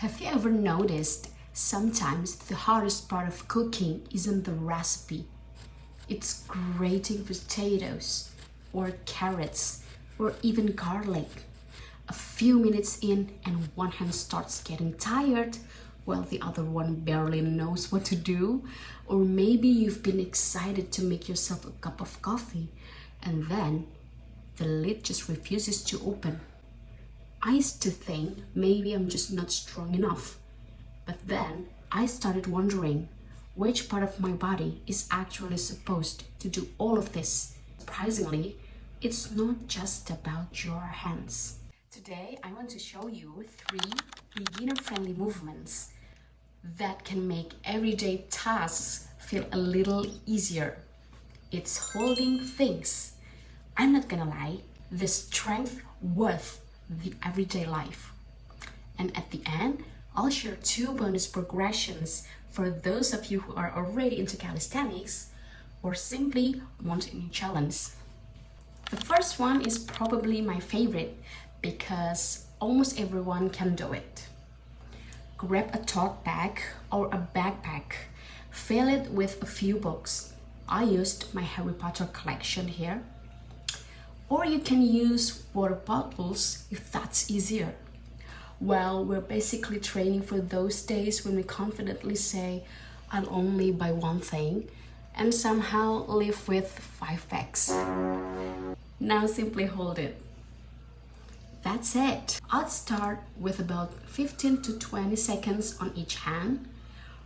Have you ever noticed sometimes the hardest part of cooking isn't the recipe? It's grating potatoes or carrots or even garlic. A few minutes in and one hand starts getting tired while the other one barely knows what to do. Or maybe you've been excited to make yourself a cup of coffee and then the lid just refuses to open. I used to think maybe I'm just not strong enough. But then I started wondering which part of my body is actually supposed to do all of this. Surprisingly, it's not just about your hands. Today, I want to show you 3 beginner-friendly movements that can make everyday tasks feel a little easier. It's holding things. I'm not gonna lie, the strength worth the everyday life. And at the end, I'll share 2 bonus progressions for those of you who are already into calisthenics or simply want a new challenge. The first one is probably my favorite because almost everyone can do it. Grab a tote bag or a backpack, fill it with a few books. I used my Harry Potter collection here. Or you can use water bottles if that's easier. Well, we're basically training for those days when we confidently say, I'll only buy one thing and somehow live with 5 bags. Now simply hold it. That's it. I'll start with about 15 to 20 seconds on each hand,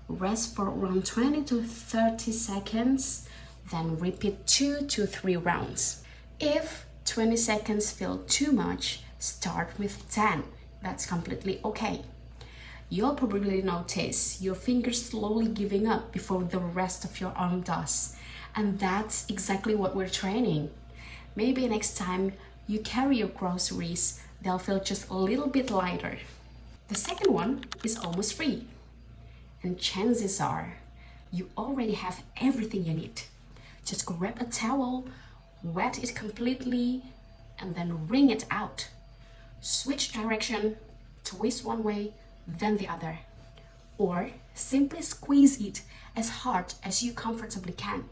rest for around 20 to 30 seconds, then repeat 2 to 3 rounds. If 20 seconds feel too much, start with 10. That's completely okay. You'll probably notice your fingers slowly giving up before the rest of your arm does. And that's exactly what we're training. Maybe next time you carry your groceries, they'll feel just a little bit lighter. The second one is almost free. And chances are you already have everything you need. Just grab a towel, wet it completely, and then wring it out. Switch direction, twist one way, then the other. Or simply squeeze it as hard as you comfortably can.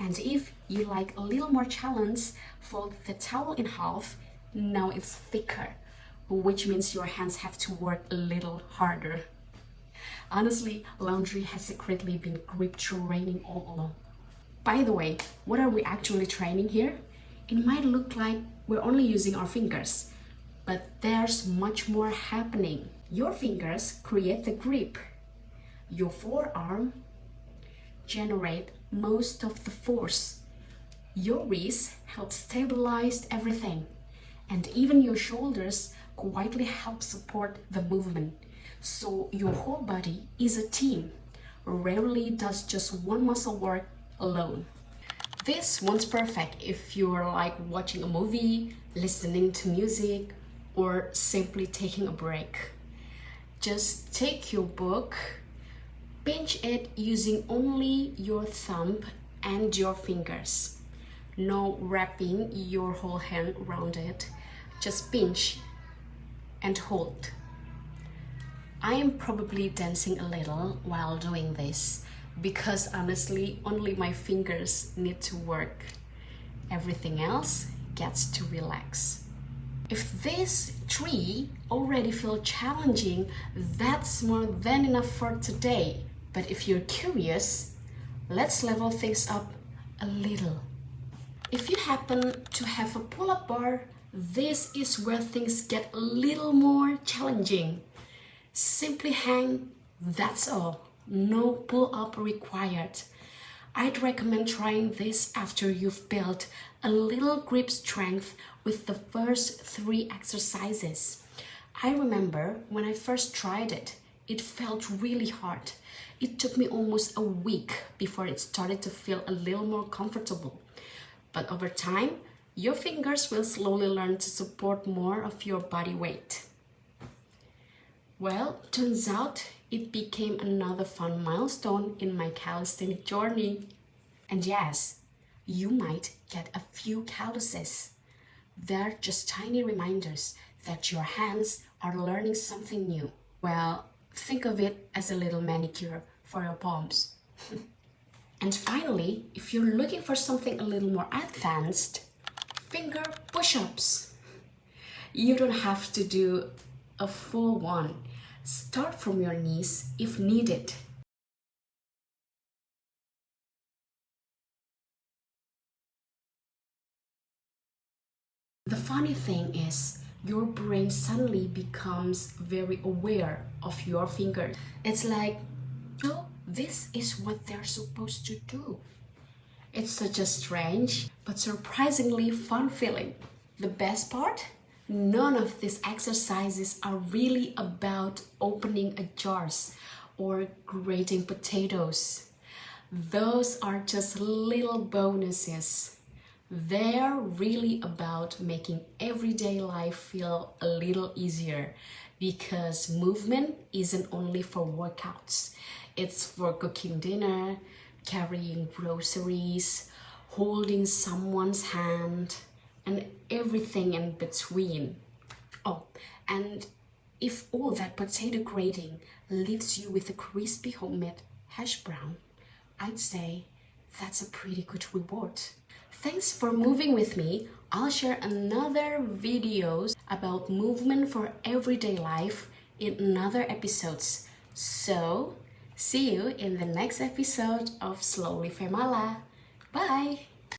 And if you like a little more challenge, fold the towel in half. Now it's thicker, which means your hands have to work a little harder. Honestly, laundry has secretly been grip training all along. By the way, what are we actually training here? It might look like we're only using our fingers, but there's much more happening. Your fingers create the grip. Your forearm generate most of the force. Your wrist helps stabilize everything. And even your shoulders quietly help support the movement. So your whole body is a team. Rarely does just one muscle work alone. This one's perfect if you're like watching a movie, listening to music, or simply taking a break. Just take your book, pinch it using only your thumb and your fingers. No wrapping your whole hand around it. Just pinch and hold. I am probably dancing a little while doing this because honestly, only my fingers need to work. Everything else gets to relax. If these 3 already feel challenging, that's more than enough for today. But if you're curious, let's level things up a little. If you happen to have a pull-up bar, this is where things get a little more challenging. Simply hang, that's all. No pull-up required. I'd recommend trying this after you've built a little grip strength with the first 3 exercises. I remember when I first tried it, it felt really hard. It took me almost a week before it started to feel a little more comfortable. But over time, your fingers will slowly learn to support more of your body weight. Well, turns out it became another fun milestone in my calisthenic journey. And yes, you might get a few calluses. They're just tiny reminders that your hands are learning something new. Well, think of it as a little manicure for your palms. And finally, if you're looking for something a little more advanced, finger push-ups. You don't have to do a full one. Start from your knees if needed. The funny thing is, your brain suddenly becomes very aware of your fingers. It's like, oh, this is what they're supposed to do. It's such a strange but surprisingly fun feeling. The best part? None of these exercises are really about opening a jars or grating potatoes. Those are just little bonuses. They're really about making everyday life feel a little easier, because movement isn't only for workouts. It's for cooking dinner, carrying groceries, holding someone's hand, and everything in between. Oh, and if all that potato grating leaves you with a crispy homemade hash brown, I'd say that's a pretty good reward. Thanks for moving with me. I'll share another videos about movement for everyday life in another episodes. So, see you in the next episode of Slowly Femala. Bye!